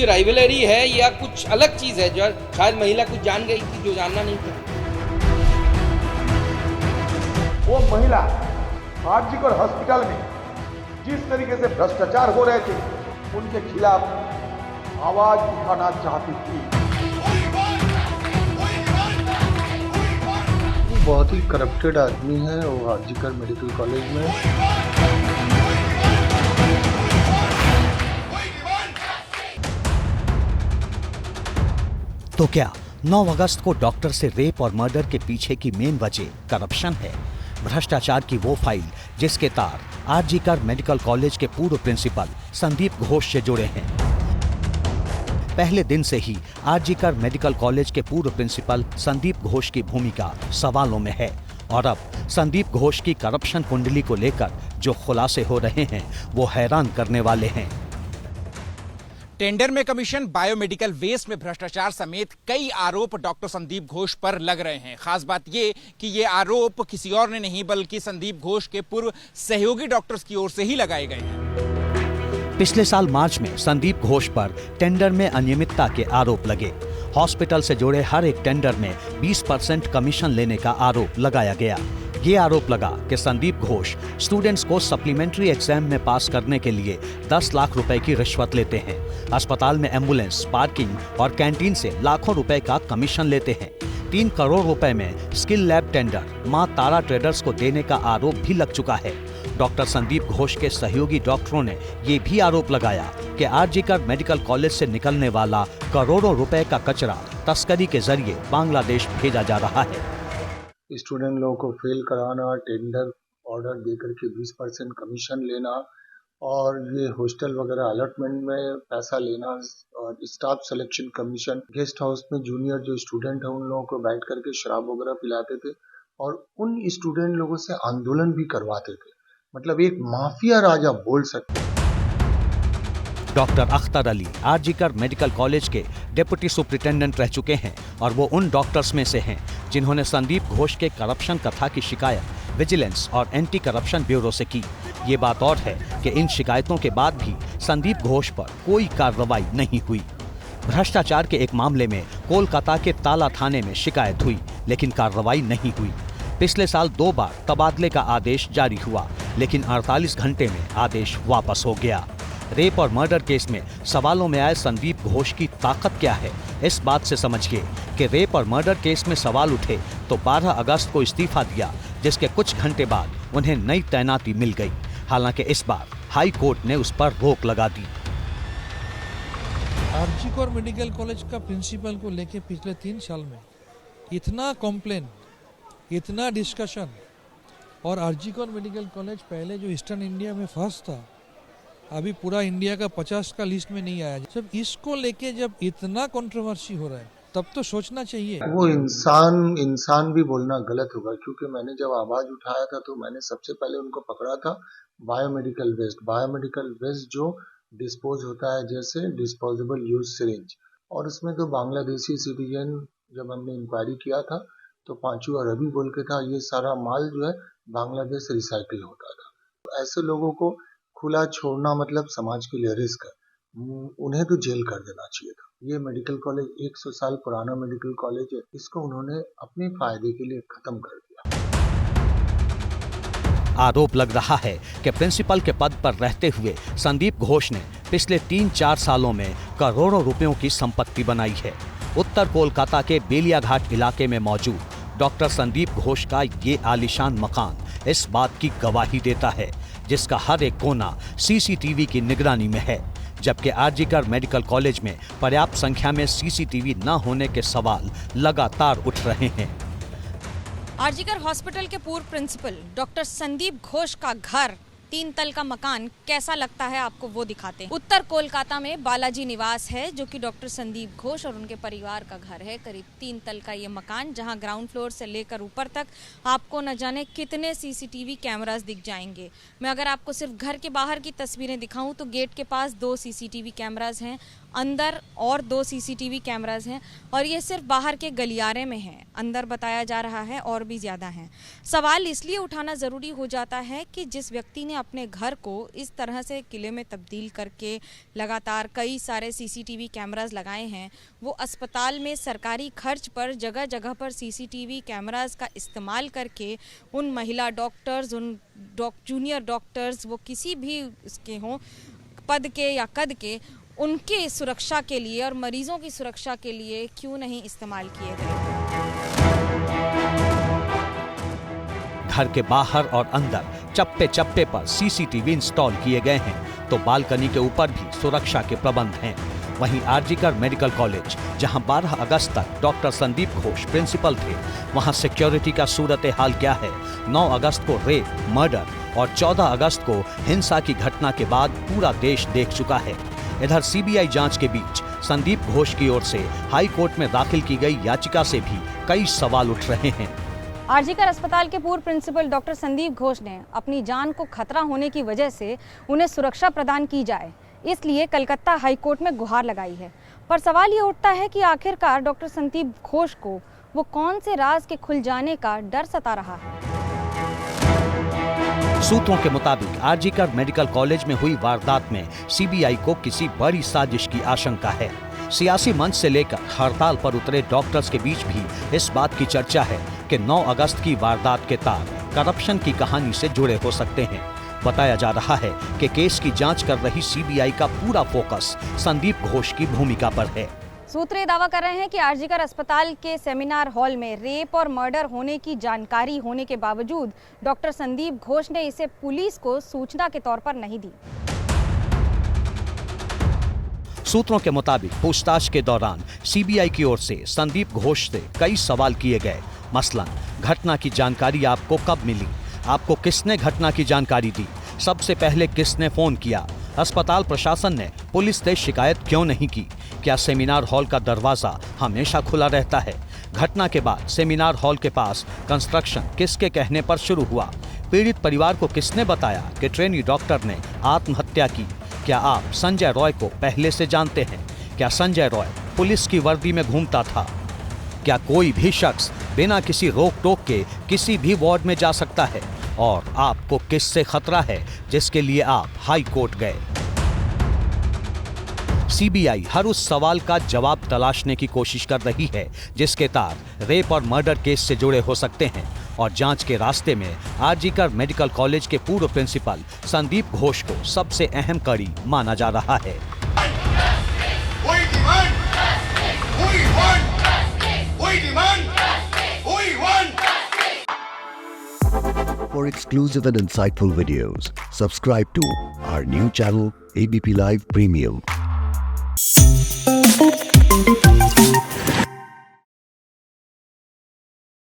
Rivalry है या कुछ अलग चीज़ है जो शायद महिला कुछ जान गई थी जो जानना नहीं था। वो महिला आरजीकर हॉस्पिटल में जिस तरीके से भ्रष्टाचार हो रहे थे उनके खिलाफ आवाज उठाना चाहती थी। वो बहुत ही करप्टेड आदमी है वो आरजीकर मेडिकल कॉलेज में। तो क्या 9 अगस्त को डॉक्टर से रेप और मर्डर के पीछे की मेन वजह करप्शन है? भ्रष्टाचार की वो फाइल जिसके तार आरजीकर मेडिकल कॉलेज के पूर्व प्रिंसिपल संदीप घोष से जुड़े हैं। पहले दिन से ही आरजीकर मेडिकल कॉलेज के पूर्व प्रिंसिपल संदीप घोष की भूमिका सवालों में है और अब संदीप घोष की करप्शन कुंडली को लेकर जो खुलासे हो रहे हैं वो हैरान करने वाले हैं। टेंडर में कमीशन, बायोमेडिकल वेस्ट में भ्रष्टाचार समेत कई आरोप डॉक्टर संदीप घोष पर लग रहे हैं। खास बात ये कि ये आरोप किसी और ने नहीं बल्कि संदीप घोष के पूर्व सहयोगी डॉक्टर्स की ओर से ही लगाए गए हैं। पिछले साल मार्च में संदीप घोष पर टेंडर में अनियमितता के आरोप लगे। हॉस्पिटल से जुड़े हर एक टेंडर में 20% कमीशन लेने का आरोप लगाया गया। ये आरोप लगा कि संदीप घोष स्टूडेंट्स को सप्लीमेंट्री एग्जाम में पास करने के लिए 10 लाख रुपए की रिश्वत लेते हैं। अस्पताल में एम्बुलेंस, पार्किंग और कैंटीन से लाखों रुपए का कमीशन लेते हैं। 3 करोड़ रुपए में स्किल लैब टेंडर मां तारा ट्रेडर्स को देने का आरोप भी लग चुका है। डॉक्टर संदीप घोष के सहयोगी डॉक्टरों ने ये भी आरोप लगाया कि आरजीकर मेडिकल कॉलेज से निकलने वाला करोड़ों रुपए का कचरा तस्करी के जरिए बांग्लादेश भेजा जा रहा है। स्टूडेंट लोगों को फेल कराना, टेंडर ऑर्डर देकर के 20% कमीशन लेना और ये हॉस्टल वगैरह अलॉटमेंट में पैसा लेना और staff selection commission, guest house में जूनियर जो स्टूडेंट है उन लोगों को बैठ करके शराब वगैरह पिलाते थे और उन स्टूडेंट लोगों से आंदोलन भी करवाते थे। मतलब एक माफिया राजा बोल सकते हैं। Doctor Akhtar Ali RG Kar medical college के डिप्टी सुप्रिंटेंडेंट रह चुके हैं और वो उन डॉक्टर्स में से हैं जिन्होंने संदीप घोष के करप्शन कथा की शिकायत विजिलेंस और एंटी करप्शन ब्यूरो से की। ये बात और है कि इन शिकायतों के बाद भी संदीप घोष पर कोई कार्रवाई नहीं हुई। भ्रष्टाचार के एक मामले में कोलकाता के ताला थाने में शिकायत हुई लेकिन कार्रवाई नहीं हुई। पिछले साल 2 बार तबादले का आदेश जारी हुआ लेकिन 48 घंटे में आदेश वापस हो गया। रेप और मर्डर केस में सवालों में आए संदीप घोष की ताकत क्या है, इस बात से समझिए कि रेप और मर्डर केस में सवाल उठे तो 12 अगस्त को इस्तीफा दिया जिसके कुछ घंटे बाद उन्हें नई तैनाती मिल गई। हालांकि इस बार हाई कोर्ट ने उस पर रोक लगा दी। आरजीकर मेडिकल कॉलेज का प्रिंसिपल को लेके पिछले 3 साल में इतना कॉम्प्लेन, इतना डिस्कशन और आरजीकर मेडिकल कॉलेज पहले जो ईस्टर्न इंडिया में फर्स्ट था अभी पूरा इंडिया का 50 का लिस्ट में नहीं आया। जब इसको लेके जब इतना कंट्रोवर्सी हो रहा है तब तो सोचना चाहिए। वो इंसान भी बोलना गलत होगा क्योंकि मैंने जब आवाज उठाया था तो मैंने सबसे पहले उनको पकड़ा था बायोमेडिकल वेस्ट जो डिस्पोज होता है जैसे डिस्पोजेबल यूज सिरिंज, और उसमें तो बांग्लादेशी सिटीजन जब हमने इंक्वायरी किया था तो पांचू अरबी बोल के था ये सारा माल जो है बांग्लादेश रिसाइकिल होता था। ऐसे लोगों को खुला छोड़ना मतलब समाज के लिए रिस्क है, उन्हें तो जेल कर देना चाहिए था। ये मेडिकल कॉलेज 100 साल पुराना मेडिकल कॉलेज है, इसको उन्होंने अपने फायदे के लिए खत्म कर दिया। आरोप लग रहा है कि प्रिंसिपल के पद पर रहते हुए संदीप घोष ने पिछले 3-4 सालों में करोड़ों रुपयों की संपत्ति बनाई है। उत्तर कोलकाता के बेलियाघाट इलाके में मौजूद डॉक्टर संदीप घोष का ये आलीशान मकान इस बात की गवाही देता है जिसका हर एक कोना सीसीटीवी की निगरानी में है, जबकि आरजीकर मेडिकल कॉलेज में पर्याप्त संख्या में सीसीटीवी न होने के सवाल लगातार उठ रहे हैं। आरजीकर हॉस्पिटल के पूर्व प्रिंसिपल डॉक्टर संदीप घोष का घर 3 तल का मकान कैसा लगता है आपको वो दिखाते हैं। उत्तर कोलकाता में बालाजी निवास है जो कि डॉक्टर संदीप घोष और उनके परिवार का घर है। करीब 3 तल का ये मकान जहां ग्राउंड फ्लोर से लेकर ऊपर तक आपको न जाने कितने सीसीटीवी कैमरास दिख जाएंगे। मैं अगर आपको सिर्फ घर के बाहर की तस्वीरें दिखाऊं तो गेट के पास 2 सीसीटीवी कैमरास हैं, अंदर और 2 सीसीटीवी कैमरास हैं और ये सिर्फ बाहर के गलियारे में हैं। अंदर बताया जा रहा है और भी ज़्यादा हैं। सवाल इसलिए उठाना ज़रूरी हो जाता है कि जिस व्यक्ति ने अपने घर को इस तरह से किले में तब्दील करके लगातार कई सारे सीसीटीवी कैमरास लगाए हैं, वो अस्पताल में सरकारी खर्च पर जगह जगह पर सीसीटीवी कैमरास का इस्तेमाल करके उन महिला डॉक्टर्स, उन जूनियर डॉक्टर्स, वो किसी भी इसके हों, पद के या कद के, उनके सुरक्षा के लिए और मरीजों की सुरक्षा के लिए क्यों नहीं इस्तेमाल किए गए। घर के बाहर और अंदर चप्पे चप्पे पर सीसीटीवी इंस्टॉल किए गए हैं, तो बालकनी के ऊपर भी सुरक्षा के प्रबंध हैं। वहीं आरजीकर मेडिकल कॉलेज, जहां 12 अगस्त तक डॉक्टर संदीप घोष प्रिंसिपल थे, वहां सिक्योरिटी का सूरत हाल क्या है? 9 अगस्त को रेप, मर्डर और 14 अगस्त को हिंसा की घटना के बाद पूरा देश देख चुका है। इधर सीबीआई जांच के बीच संदीप घोष की ओर से हाई कोर्ट में दाखिल की गई याचिका से भी कई सवाल उठ रहे हैं। आरजीकर अस्पताल के पूर्व प्रिंसिपल डॉक्टर संदीप घोष ने अपनी जान को खतरा होने की वजह से उन्हें सुरक्षा प्रदान की जाए, इसलिए कलकत्ता हाई कोर्ट में गुहार लगाई है। पर सवाल ये उठता है कि आखिरकार डॉक्टर संदीप घोष को वो कौन से राज के खुल जाने का डर सता रहा है। सूत्रों के मुताबिक आरजीकर मेडिकल कॉलेज में हुई वारदात में सीबीआई को किसी बड़ी साजिश की आशंका है। सियासी मंच से लेकर हड़ताल पर उतरे डॉक्टर्स के बीच भी इस बात की चर्चा है कि 9 अगस्त की वारदात के तार करप्शन की कहानी से जुड़े हो सकते हैं। बताया जा रहा है कि केस की जांच कर रही सीबीआई का पूरा फोकस संदीप घोष की भूमिका पर है। सूत्र ये दावा कर रहे हैं कि आरजीकर अस्पताल के सेमिनार हॉल में रेप और मर्डर होने की जानकारी होने के बावजूद डॉक्टर संदीप घोष ने इसे पुलिस को सूचना के तौर पर नहीं दी। सूत्रों के मुताबिक पूछताछ के दौरान सीबीआई की ओर से संदीप घोष से कई सवाल किए गए। मसलन, घटना की जानकारी आपको कब मिली? आपको किसने घटना की जानकारी दी? सबसे पहले किसने फोन किया? अस्पताल प्रशासन ने पुलिस से शिकायत क्यों नहीं की? क्या सेमिनार हॉल का दरवाजा हमेशा खुला रहता है? घटना के बाद सेमिनार हॉल के पास कंस्ट्रक्शन किसके कहने पर शुरू हुआ? पीड़ित परिवार को किसने बताया कि ट्रेनी डॉक्टर ने आत्महत्या की? क्या आप संजय रॉय को पहले से जानते हैं? क्या संजय रॉय पुलिस की वर्दी में घूमता था? क्या कोई भी शख्स बिना किसी रोक टोक के किसी भी वार्ड में जा सकता है? और आपको किससे खतरा है जिसके लिए आप हाई कोर्ट गए? सीबीआई हर उस सवाल का जवाब तलाशने की कोशिश कर रही है जिसके तार रेप और मर्डर केस से जुड़े हो सकते हैं, और जांच के रास्ते में आरजीकर मेडिकल कॉलेज के पूर्व प्रिंसिपल संदीप घोष को सबसे अहम कड़ी माना जा रहा है। For exclusive and insightful videos, subscribe to our new channel ABP Live Premium.